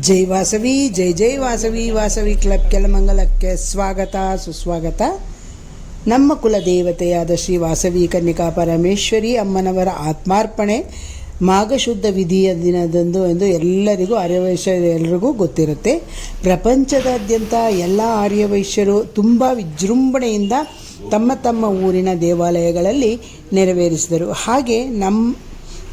ಜೈ ವಾಸವಿ, ಜೈ ಜೈ Vasavi. Vasavi club ಕೆಲಮಂಗಲಕ್ಕೆ ಸ್ವಾಗತ ಸುಸ್ವಾಗತ. ನಮ್ಮ ಕುಲದೇವತೆಯಾದ ಶ್ರೀ ವಾಸವಿ ಕನ್ನಿಕಾ ಪರಮೇಶ್ವರಿ ಅಮ್ಮನವರ ಆತ್ಮಾರ್ಪಣೆ ಮಾಘಶುದ್ಧ ವಿಧಿಯ ದಿನದಂದು ಎಂದು ಎಲ್ಲರಿಗೂ ಆರ್ಯವೈಶ್ಯರು ಎಲ್ಲರಿಗೂ ಗೊತ್ತಿರುತ್ತೆ. ಪ್ರಪಂಚದಾದ್ಯಂತ ಎಲ್ಲ ಆರ್ಯವೈಶ್ಯರು ತುಂಬ ವಿಜೃಂಭಣೆಯಿಂದ ತಮ್ಮ ತಮ್ಮ ಊರಿನ ದೇವಾಲಯಗಳಲ್ಲಿ ನೆರವೇರಿಸಿದರು. ಹಾಗೆ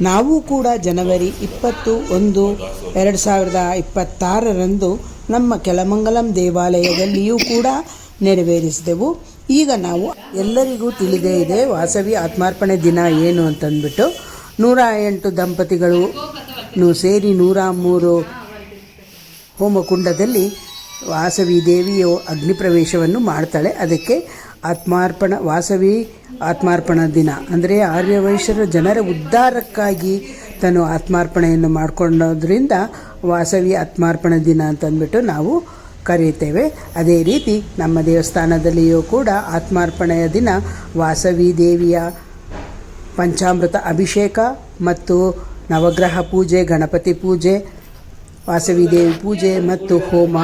ನಾವು ಕೂಡ ಜನವರಿ 21, 2026 ನಮ್ಮ ಕೆಲಮಂಗಲಂ ದೇವಾಲಯದಲ್ಲಿಯೂ ಕೂಡ ನೆರವೇರಿಸಿದೆವು. ಈಗ ನಾವು ಎಲ್ಲರಿಗೂ ತಿಳಿದೇ ಇದೆ ವಾಸವಿ ಆತ್ಮಾರ್ಪಣೆ ದಿನ ಏನು ಅಂತಂದ್ಬಿಟ್ಟು 108 ದಂಪತಿಗಳು ಸೇರಿ 103 ಹೋಮಕುಂಡದಲ್ಲಿ ವಾಸವಿ ದೇವಿಯು ಅಗ್ನಿಪ್ರವೇಶವನ್ನು ಮಾಡ್ತಾಳೆ. ಅದಕ್ಕೆ ವಾಸವಿ ಆತ್ಮಾರ್ಪಣಾ ದಿನ ಅಂದರೆ ಆರ್ಯವೈಶ್ಯರ ಜನರ ಉದ್ಧಾರಕ್ಕಾಗಿ ತಾನು ಆತ್ಮಾರ್ಪಣೆಯನ್ನು ಮಾಡಿಕೊಳ್ಳೋದ್ರಿಂದ ವಾಸವಿ ಆತ್ಮಾರ್ಪಣಾ ದಿನ ಅಂತಂದ್ಬಿಟ್ಟು ನಾವು ಕರೆಯುತ್ತೇವೆ. ಅದೇ ರೀತಿ ನಮ್ಮ ದೇವಸ್ಥಾನದಲ್ಲಿಯೂ ಕೂಡ ಆತ್ಮಾರ್ಪಣೆಯ ದಿನ ವಾಸವಿ ದೇವಿಯ ಪಂಚಾಮೃತ ಅಭಿಷೇಕ ಮತ್ತು ನವಗ್ರಹ ಪೂಜೆ, ಗಣಪತಿ ಪೂಜೆ, ವಾಸವಿ ದೇವಿ ಪೂಜೆ ಮತ್ತು ಹೋಮ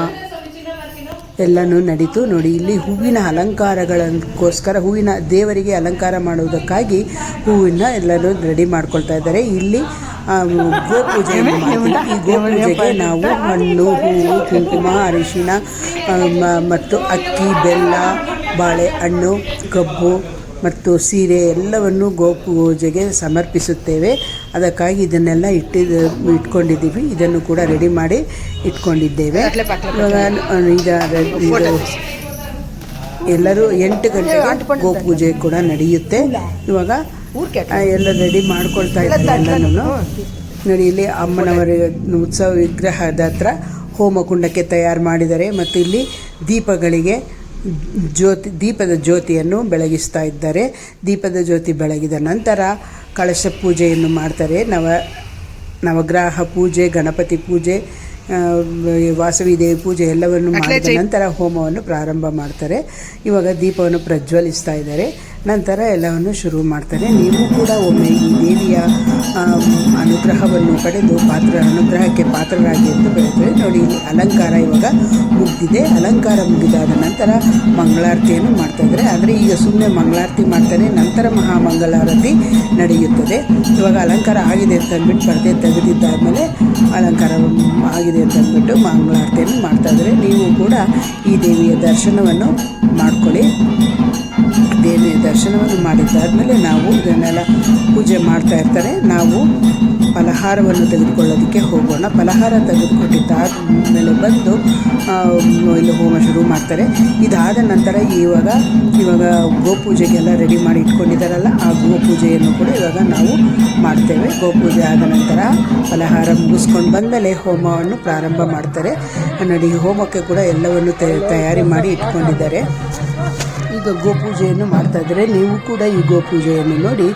ಎಲ್ಲನೂ ನಡೀತು. ನೋಡಿ, ಇಲ್ಲಿ ಹೂವಿನ ಅಲಂಕಾರಗಳಕ್ಕೋಸ್ಕರ ಹೂವಿನ ದೇವರಿಗೆ ಅಲಂಕಾರ ಮಾಡುವುದಕ್ಕಾಗಿ ಹೂವಿನ ಎಲ್ಲರೂ ರೆಡಿ ಮಾಡ್ಕೊಳ್ತಾ ಇದ್ದಾರೆ. ಇಲ್ಲಿ ಗೋಪೂಜೆಯನ್ನು ಮಾಡ್ತೀವಿ. ಈ ಗೋಪೂಜೆಗೆ ನಾವು ಹಣ್ಣು, ಹೂವು, ಕುಂಕುಮ, ಅರಿಶಿಣ ಮತ್ತು ಅಕ್ಕಿ, ಬೆಲ್ಲ, ಬಾಳೆಹಣ್ಣು, ಕಬ್ಬು ಮತ್ತು ಸೀರೆ ಎಲ್ಲವನ್ನು ಗೋಪೂಜೆಗೆ ಸಮರ್ಪಿಸುತ್ತೇವೆ. ಅದಕ್ಕಾಗಿ ಇದನ್ನೆಲ್ಲ ಇಟ್ಕೊಂಡಿದ್ದೀವಿ. ಇದನ್ನು ಕೂಡ ರೆಡಿ ಮಾಡಿ ಇಟ್ಕೊಂಡಿದ್ದೇವೆ. ಎಲ್ಲರೂ 8 ಗಂಟೆಗೆ ಗೋಪೂಜೆ ಕೂಡ ನಡೆಯುತ್ತೆ. ಇವಾಗ ಎಲ್ಲ ರೆಡಿ ಮಾಡ್ಕೊಳ್ತಾ ಇದ್ದಾರೆ ಎಲ್ಲನೂ. ನೋಡಿ, ಇಲ್ಲಿ ಅಮ್ಮನವರ ಉತ್ಸವ ವಿಗ್ರಹದ ಹತ್ರ ಹೋಮಕುಂಡಕ್ಕೆ ತಯಾರು ಮಾಡಿದ್ದಾರೆ ಮತ್ತು ಇಲ್ಲಿ ದೀಪಗಳಿಗೆ ದೀಪದ ಜ್ಯೋತಿಯನ್ನು ಬೆಳಗಿಸ್ತಾ ಇದ್ದಾರೆ. ದೀಪದ ಜ್ಯೋತಿ ಬೆಳಗಿದ ನಂತರ ಕಳಶ ಪೂಜೆಯನ್ನು ಮಾಡ್ತಾರೆ. ನವಗ್ರಹ ಪೂಜೆ, ಗಣಪತಿ ಪೂಜೆ, ವಾಸವಿ ದೇವಿ ಪೂಜೆ ಎಲ್ಲವನ್ನು ಮಾಡಿದ ನಂತರ ಹೋಮವನ್ನು ಪ್ರಾರಂಭ ಮಾಡ್ತಾರೆ. ಇವಾಗ ದೀಪವನ್ನು ಪ್ರಜ್ವಲಿಸ್ತಾ ಇದ್ದಾರೆ. ನಂತರ ಎಲ್ಲವನ್ನು ಶುರು ಮಾಡ್ತಾರೆ. ನೀವು ಕೂಡ ಒಮ್ಮೆ ಈ ದೇವಿಯ ಅನುಗ್ರಹವನ್ನು ಪಡೆದು ಅನುಗ್ರಹಕ್ಕೆ ಪಾತ್ರರಾಗಿ ಎಂದು ಬೆಳೆದರೆ. ನೋಡಿ, ಇಲ್ಲಿ ಅಲಂಕಾರ ಇವಾಗ ಮುಗಿದಿದೆ. ಅಲಂಕಾರ ಮುಗಿದಾದ ನಂತರ ಮಂಗಳಾರತಿಯನ್ನು ಮಾಡ್ತಾಯಿದ್ದಾರೆ. ಆದರೆ ಈಗ ಸುಮ್ಮನೆ ಮಂಗಳಾರತಿ ಮಾಡ್ತಾರೆ, ನಂತರ ಮಹಾಮಂಗಳಾರತಿ ನಡೆಯುತ್ತದೆ. ಇವಾಗ ಅಲಂಕಾರ ಆಗಿದೆ ಅಂತಂದ್ಬಿಟ್ಟು ಪರದೆ ತೆಗೆದಿದ್ದಾದಮೇಲೆ ಅಲಂಕಾರ ಆಗಿದೆ ಅಂತಂದ್ಬಿಟ್ಟು ಮಂಗಳಾರತಿಯನ್ನು ಮಾಡ್ತಾಯಿದ್ದಾರೆ. ನೀವು ಕೂಡ ಈ ದೇವಿಯ ದರ್ಶನವನ್ನು ಮಾಡ್ಕೊಳ್ಳಿ. ದೇವಿಯ ದರ್ಶನವನ್ನು ಮಾಡಿದ್ದಾದಮೇಲೆ ನಾವು ಇದನ್ನೆಲ್ಲ ಪೂಜೆ ಮಾಡ್ತಾ ಇರ್ತಾರೆ. ನಾವು ಫಲಹಾರವನ್ನು ತೆಗೆದುಕೊಳ್ಳೋದಕ್ಕೆ ಹೋಗೋಣ. ಫಲಹಾರ ತೆಗೆದುಕೊಂಡಿದ್ದಾದ ಮೇಲೆ ಬಂದು ಇಲ್ಲಿ ಹೋಮ ಶುರು ಮಾಡ್ತಾರೆ. ಇದಾದ ನಂತರ ಇವಾಗ ಗೋಪೂಜೆಗೆಲ್ಲ ರೆಡಿ ಮಾಡಿ ಇಟ್ಕೊಂಡಿದ್ದಾರಲ್ಲ, ಆ ಗೋಪೂಜೆಯನ್ನು ಕೂಡ ಇವಾಗ ನಾವು ಮಾಡ್ತೇವೆ. ಗೋಪೂಜೆ ಆದ ನಂತರ ಫಲಹಾರ ಮುಗಿಸ್ಕೊಂಡು ಬಂದಮೇಲೆ ಹೋಮವನ್ನು ಪ್ರಾರಂಭ ಮಾಡ್ತಾರೆ. ನೋಡಿ, ಹೋಮಕ್ಕೆ ಕೂಡ ಎಲ್ಲವನ್ನು ತಯಾರಿ ಮಾಡಿ ಇಟ್ಕೊಂಡಿದ್ದಾರೆ. ಈಗ ಗೋಪೂಜೆಯನ್ನು ಮಾಡ್ತಾ ಇದ್ದಾರೆ. ನೀವು ಕೂಡ ಈ ಗೋಪೂಜೆಯನ್ನು ನೋಡಿ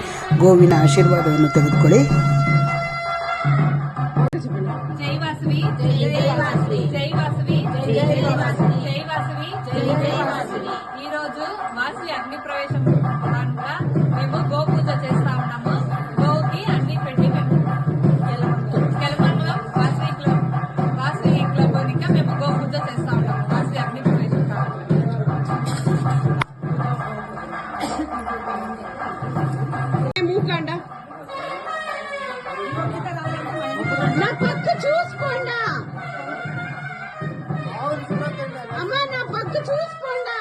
ಗೋವಿನ ಆಶೀರ್ವಾದವನ್ನು ತೆಗೆದುಕೊಳ್ಳಿ. ಜೈ ವಾಸವಿ, ಜೈ ಜೈ ವಾಸವಿ, ಜೈ ವಾಸವಿ, ಜೈ ಜೈ ವಾಸವಿ, ಜೈ ವಾಸವಿ, ಜೈ ಜೈ వాసవి. ఈ రోజు వాసవి అగ్ని ప్రవేశం భాగంగా మేము గోపూజ చేస్తా ఉన్నాము. గోవుకి అన్ని పెట్టి కెలమంగళం వాసవి క్లబ్ ఇంకా మేము గోపూజ చేస్తా ఉన్నాము. వాసవి అగ్ని ప్రవేశం మూకండ నా పక్క చూసుకోండా అమ్మ, నా పక్క చూసుకోండా.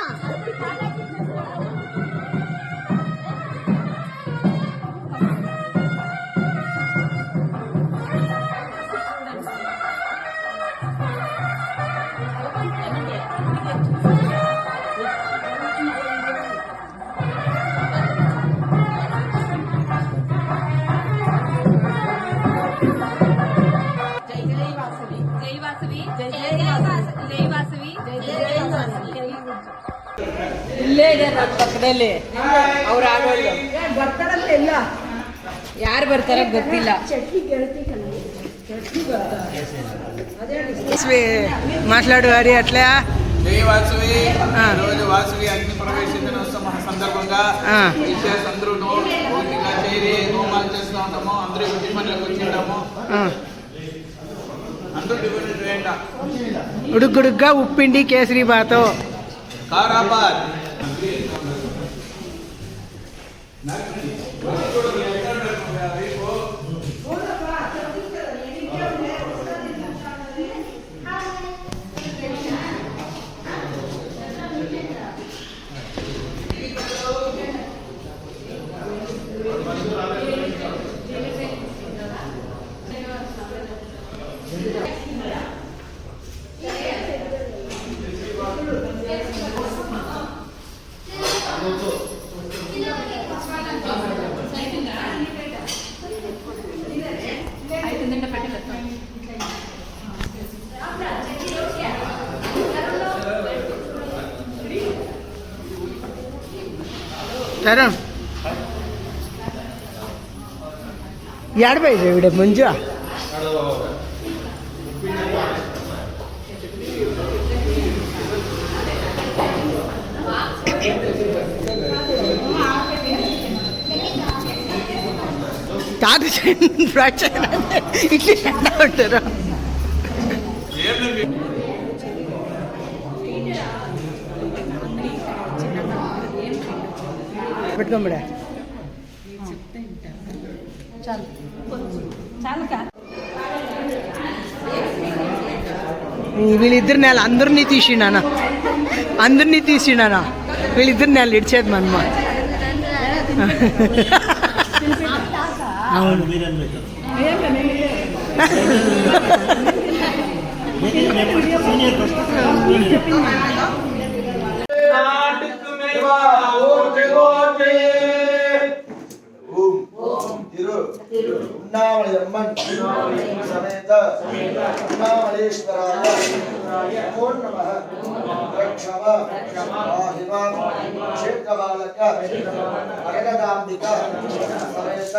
ಇಲ್ಲೇ ಇದೆ ನಮ್ಮ ಪಕ್ಕದಲ್ಲಿ. ಅವ್ರು ಆಡೋళ్ళు ಬರ್ತಾರಲ್ಲ, ಎಲ್ಲ ಯಾರು ಬರ್ತಾರ ಗೊತ್ತಿಲ್ಲ. మాట్లాడు హరి అట్లా. జై వాసవి. ఈరోజు వాసవి అగ్ని ప్రవేశ దినోత్సవం సందర్భంగా విశేష అందరూ పూర్తిగా చేరి హోమాలు చేస్తూ ఉంటాము. అందరూ ఇంటి పనులకు వచ్చి ఉంటాము. అందరూ డిఫరెంట్ వేయండి. ఉడుగ్గుడుగ్గా ఉప్పిండి కేసరి బాతో కారాబాద్ ತರುಣ್ ಎರಡು ಬೈದೆ ಇವಿಡೆ ಮಂಜು తాత ఫ్రాక్చర్ ఇట్లా ఉంటారు పెట్టుకోంబడే వీళ్ళిద్దరు నెల అందరినీ తీసిండానా వీళ్ళిద్దరు నెల ఇడిచేది మనమ్మ అవును उन्नावळयम्मन् समेत उन्नावळेश्वराय नमो नमः रक्षव पाहिमा क्षेत्रबालक अगदाम्बिका समेत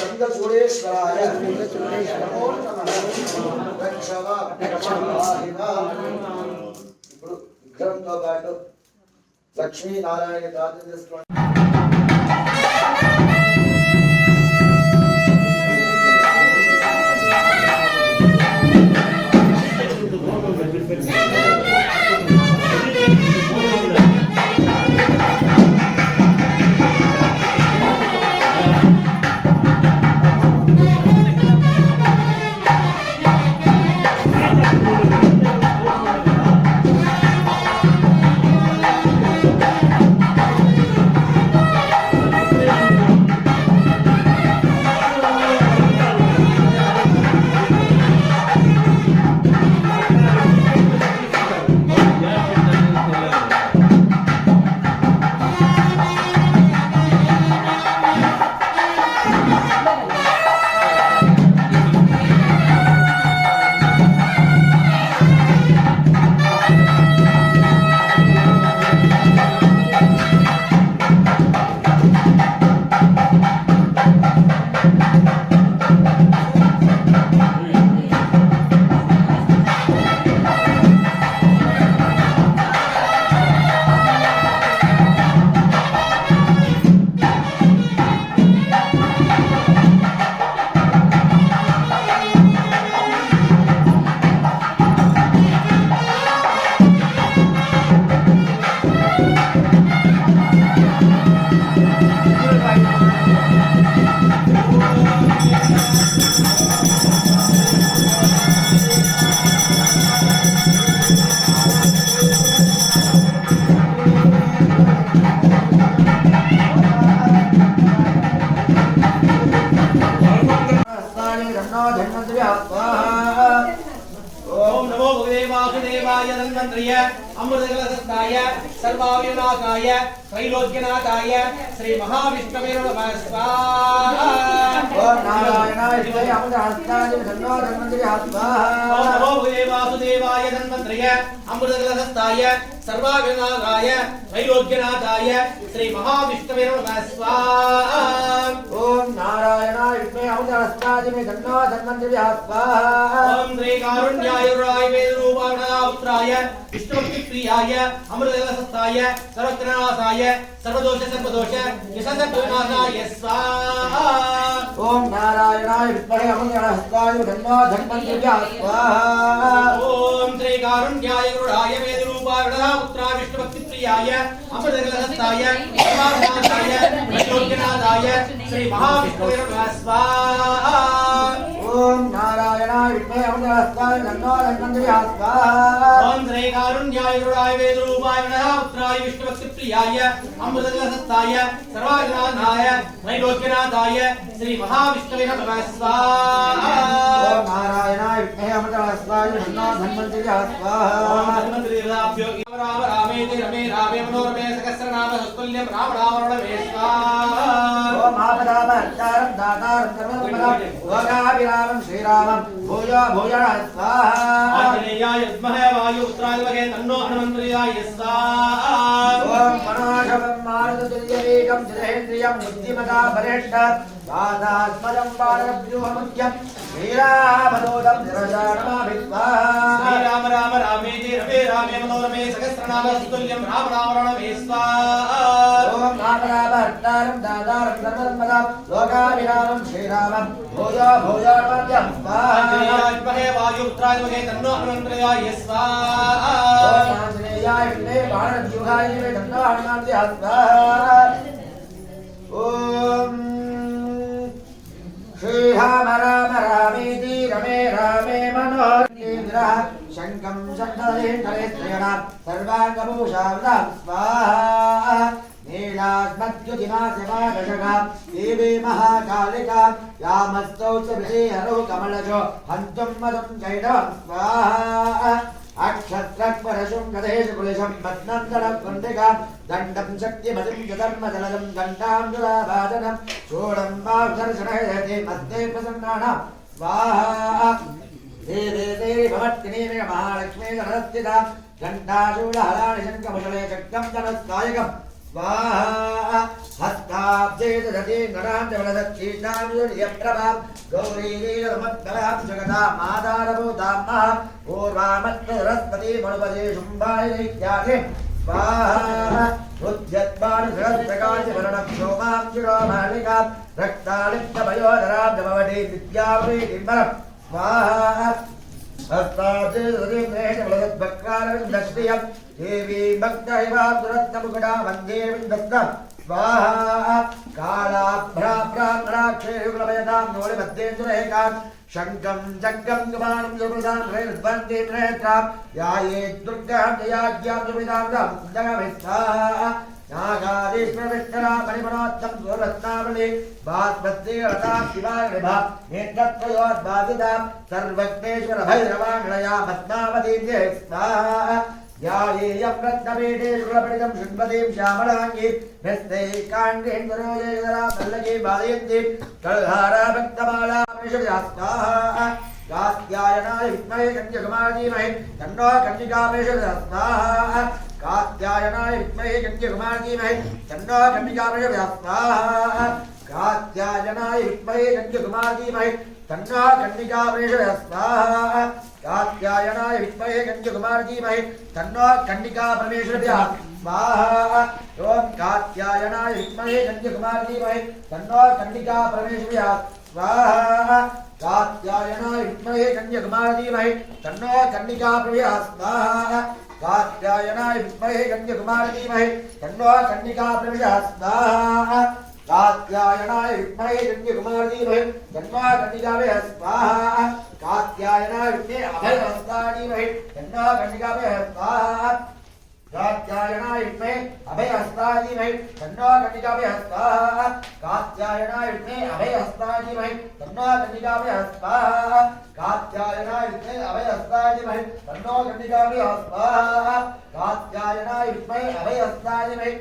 गंगचूडेश्वराय नमो नमः रक्षव पाहिमा ఇప్పుడు విగ్రహంతో పాటు లక్ష్మీనారాయణ ప్రార్థన చేసుకోండి. ओम नमो भगवते वासुदेवाय धन्वंतरिय अमृतकलशस्ताय सर्वाविनाशाय त्रैलोक्यनाथाय श्री महाविष्णवे नमः स्वाहा। ओम नारायणाय विद्महे अमृतहस्ताय धन्वंतरिय स्वाहा। ओम नमो भगवते वासुदेवाय धन्वंतरिय अमृतकलशस्ताय सर्वाविनाशाय त्रैलोक्यनाथाय श्री महाविष्णवे नमः स्वाहा। ओम नारायणाय विद्महे अमृतहस्ताय धन्वंतरिय स्वाहा। ओम श्री कारुण्याय राय वेद रूपाणाय पुत्राय विष्णुभक्तिप्रियाय अमृतजलसत्ताय सर्वज्ञनाशाय सर्वदोष सर्वदोष विसर्गविनाशाय स्वाहा ओम नारायणाय विद्महे अमृतहस्ताय धन्नो धन्वन्तर्याय स्वाहा ओम श्री कारुण्याय गुरुडाय वेदरूपाय वरदापुत्राय विष्णुभक्तिप्रियाय अमृतजलसत्ताय सर्वज्ञनाशाय वैलोक्यनाथाय श्री महाविष्णुवे नमः स्वाहा ओम नारायणाय विद्महे अमृतहस्ताय धन्नो धन्वन्तर्याय स्वाहा ओम श्री कारुण्याय गुरुडाय वेदरूपाय वरदापुत्राय विष्णुभक्तिप्रियाय अमृतजलसत्ताय सर्वज्ञनाथाय वैलोक्यनाथाय श्री महाविष्णुवे नमः स्वाहा ओम नारायणाय विद्महे अमृतहस्ताय धन्नो धन्वन्तर्याय स्वाहा राम रामेति रमे रामे मनोरमे सहस्रनाम तत्तुल्यं राम राम रमे स्वाहा ओम आपदापहर्तारं दातारं सर्वसम्पदां लोकाभिरामं श्रीरामं भूयो भूयः स्वाहा आंजनेयाय विद्महे वायुपुत्राय तन्नो हनुमन्त्रियाय स्वाहा ओम मनोषवं मारुततुल्यवेगं जलेन्द्रियं बुद्धिमता वरिष्ठं वादात्मजं वानरव्यूहमुख्यं वीराभदोदं निरजानमाभि स्वाहा श्री राम राम रामेति रमे रामे मनोरमे सहस्रनाम तत्तुल्यं राम राम रमे स्वाहा ओम आपदापहर्तारं दातारं सर्वसम्पदां लोकाभिरामं श्रीरामं भूयो भूयो नमः स्वाहा आंजनेयाय विद्महे वायुपुत्राय तन्नो हनुमन्त्रियाय स्वाहा ओम आंजनेयाय विद्महे वानरव्यूहाय तन्नो हनुमन्त्रियाय स्वाहा ओम श्री राम राम रामेति रमे रामे मनोहरेन्द्र शङ्खं शब्दलेन्द्रेन्द्रेण सर्वाङ्गभूषावृतां स्वाहा नीलाद्मद्युतिमासिमादशगा देवी महाकालिका यामस्तौ च विजयहरौ कमलजो हन्तुं मदं चैडवं स्वाहा अक्षत्रक्परशुं गदेषु कुलिशं पद्मन्दलकुण्डिका दण्डं शक्तिमतिं जधर्मजलदं घण्टाञ्जुलाभाजनं चूडं वाग्दर्शनयति मध्ये प्रसन्नानां स्वाहा देवे देवी भवत्तिनी महालक्ष्मी सरस्वती घण्टाशूलहलानि शङ्खमुशले चक्रं जनस्कायकं स्वाहा हस्ताब्जे दधति गणां च वलदक्षीणां युर्यप्रभां गौरीवीरमद्गलां जगतां मादारभूतां महा पूर्वामत्सरस्वती मनुपदे शुम्भाय इत्यादि स्वाहा उद्यत्पाणि वर्णं शोभां शिरोमालिकां रक्तालिप्तभयोधरां जपवटी विद्यावृतिं स्वाहा हस्ताब्जे दधति वलदद्भक्रारविन्दश्रियं देवी भक्तैवाब्दुरत्नमुकुटा वन्दे विन्दस्तं स्वाहा कालाभ्राभ्राक्षेयुगलभयतां नोलिमध्येन्दुरेकां शङ्खं जङ्गं गमानं सुमृतां हृद्वन्ते प्रेत्रां याये दुर्गां जयाज्ञां सुमितां जगमे स्वाहा नागादीश्वरविष्णुरा परिमणोत्तम सुरत्नावली बास्मती अता शिवाय विभा नेत्रत्रयोद्बाधितां सर्वज्ञेश्वर भैरवाङ्गलया पद्मावतीं जय स्वाहा ध्यायेयं रत्नपीठे शुक्लपठितं शृण्वतीं श्यामलाङ्गीं हस्ते काण्डेन्दुरोजयधरा पल्लवीं बालयन्तीं कल्हारा भक्तमाला स्वाहा कात्यायनाय विद्महे कन्याकुमारीमहे तन्नो कन्यकामेश्वरः स्वाहा कात्यायनाय विद्महे कन्याकुमारीमहे तन्नो कन्यकामेश्वरः स्वाहा कात्यायनाय विद्महे कन्याकुमारीमहे तन्नो कन्यकामेश्वरः स्वाहा कात्यायनाय विद्महे कन्याकुमारीमहे तन्नो कन्यकापरमेश्वरः स्वाहा ओम कात्यायनाय विद्महे कन्याकुमारीमहे तन्नो कन्यकापरमेश्वरः स्वाहा कात्यायनाय विद्महे कन्याकुमारीमहे तन्नो कन्यकापरमेश्वरः स्वाहा कात्यायनाय विद्महे कन्याकुमारीमहे तन्नो कन्यकापरमेश्वरः स्वाहा कात्यायनाय विद्महे कन्याकुमारीमहे तन्नो कन्यकापरमेश्वरः स्वाहा कात्यायनाय विद्महे अभयहस्तानीमहे तन्नो कन्यकापरमेश्वरः स्वाहा कात्यायनाय विद्महे अभयहस्तानीमहे तन्नो कन्यकापरमेश्वरः स्वाहा कात्यायनाय विद्महे अभयहस्तानीमहे तन्नो कन्यकापरमेश्वरः स्वाहा कात्यायनाय विद्महे अभयहस्तानीमहे तन्नो कन्यकापरमेश्वरः स्वाहा कात्यायनाय विद्महे अभयहस्तानीमहे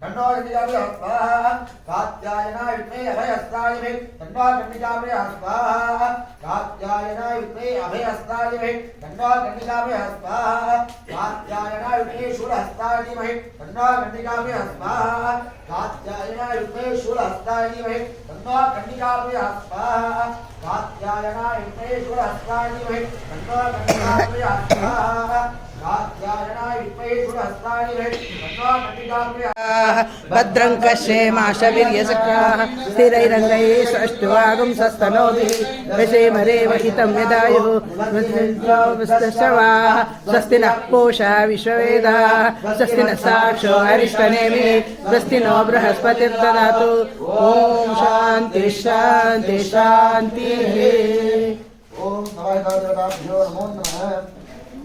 तन्नो कन्यकापरमेश्वरः स्वाहा कात्यायनाय विद्महे अभयहस्तानीमहे तन्नो कन्यकापरमेश्वरः स्वाहा कात्यायनाय विद्महे अभयहस्तानीमहे तन्नो कन्यकापरमेश्वरः स्वाहा कात्यायनाय विद्महे शूलहस्तानीमहे तन्नो कन्यकापरमेश्वरः स्वाहा कात्यायनाय विद्महे शूलहस्तानीमहे तन्नो कन्यकापरमेश्वरः स्वाहा कात्यायनाय विद्महे शूलहस्तानीमहे तन्नो कन्यकापरमेश्वरः स्वाहा भद्रं कश्येमाशवीर्यसक्राः स्थिरैरङ्गैः स्वष्टुवागुंसस्तनोभिः दशेमरेव हितं यदायुः मृत्युञ्जोऽस्तशवाः स्वस्ति नः पूषा विश्ववेदाः स्वस्ति नः साक्षो अरिष्टनेमिः स्वस्ति नो बृहस्पतिर्ददातु ॐ शान्ति शान्ति शान्तिः ओम नमो नमः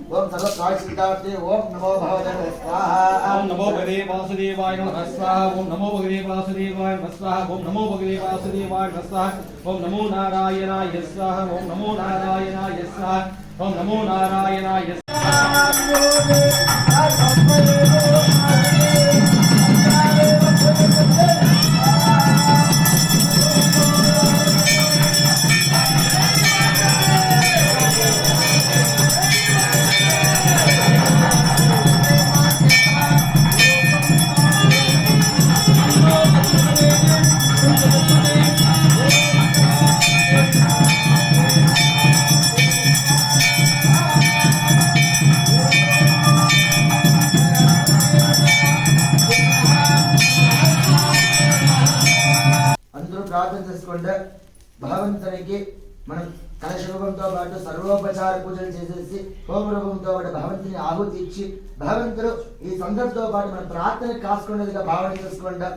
ओम सर्वकार्यसिद्धार्थे ओम नमो भगवते स्वाहा ओम नमो भगवते वासुदेवाय नमः स्वाहा ओम नमो भगवते वासुदेवाय नमः स्वाहा ओम नमो भगवते वासुदेवाय नमः स्वाहा ओम नमो नारायणाय स्वाहा ओम नमो नारायणाय स्वाहा ओम नमो नारायणाय ప్రార్థన చేసుకుంటే భగవంతునికి మనం కలశ రూపంతో పాటు సర్వోపచార పూజలు చేసేసి హోమ రూపంతో పాటు భగవంతుని ఆహుతి ఇచ్చి భగవంతుడు ఈ సందర్భంతో పాటు మన ప్రార్థన కాసుకునేదిగా భావన చేసుకుంటా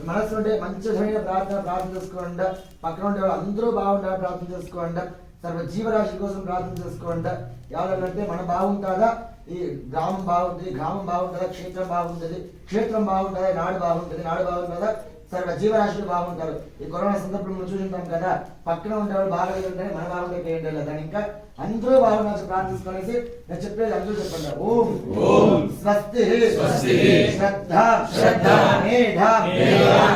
మనసు ఉంటే మంచిదైన ప్రార్థన చేసుకోండి పక్కన ఉండే వాళ్ళు అందరూ బాగుండాలని ప్రార్థన చేసుకోండి సర్వ జీవరాశి కోసం ప్రార్థన చేసుకోండి ఎవరంటే మనం బాగుంటుందా ఈ గ్రామం బాగుంటుంది గ్రామం బాగుంటుందా క్షేత్రం బాగుంటుంది క్షేత్రం బాగుంటుందా నాడు బాగుంటుంది నాడు బాగుంటుందా సర్వ జీవరాశులు బాగుంటారు ఈ కరోనా సందర్భంలో చూసుంటాం కదా పక్కన ఉండేవాళ్ళు బాగలేదు అంటే మన బాగుంటే ఏంటో దాని ఇంకా అందరూ బాగుండాల్సి ప్రార్థించుకునేసి నేను చెప్పేది అందరూ చెప్పండి ఓం ఓం స్వస్తి స్వస్తి శ్రద్ధ శ్రద్ధ మేధ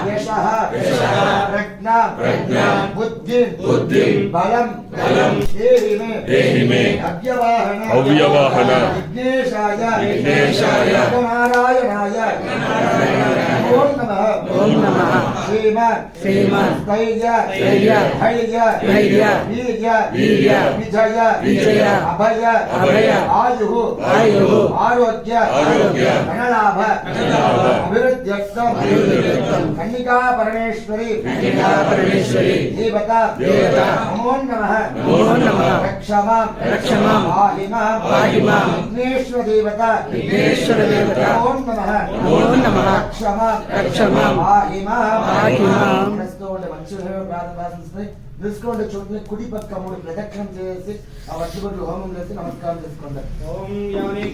యశః యశః ప్రజ్ఞా ప్రజ్ఞా బుద్ధి బుద్ధి బలం బలం దేహి మే అవ్యవాహన అవ్యవాహన విఘ్నేశాయ విఘ్నేశాయ నారాయణాయ ఓం నమః ఓం నమః శ్రీమాన్ శ్రీమాన్ ధైర్య ధైర్య ధైర్య ధైర్య వీర్య వీర్య విజయ విజయ అభయ అభయ ఆయు ఆయు ఆరోగ్య ఆరోగ్య ధనలాభ ధనలాభ అభివృద్ధ్యర్థం అభివృద్ధ్యర్థం కన్నికా పరమేశ్వరి కన్నికా పరమేశ్వరి దేవత దేవత నమో నమః నమో నమః రక్షమాం రక్షమాం పాహిమాం పాహిమాం విఘ్నేశ్వర దేవత విఘ్నేశ్వర దేవత నమో నమః నమో నమః రక్షమాం రక్షమాం పాహిమాం పాహిమాం ప్రస్తుతం మంచి ప్రార్థన తెలుసుకోండి చోట్ల కుడి పక్క 3 ప్రదక్షిణం చేసి ఆ వడ్డీబొట్లు హోమం చేసి నమస్కారం చేసుకుంటారు ఓం యాని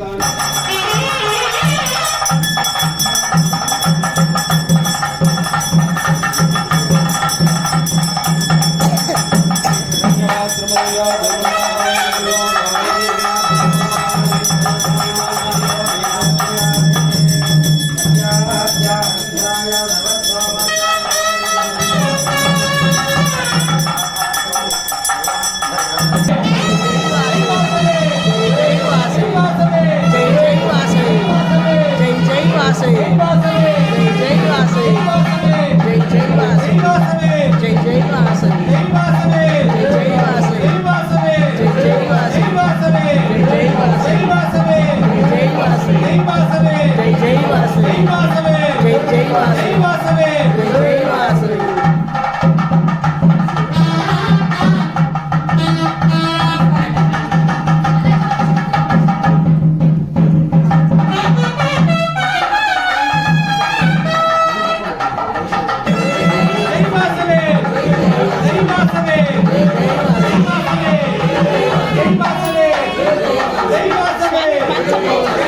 జై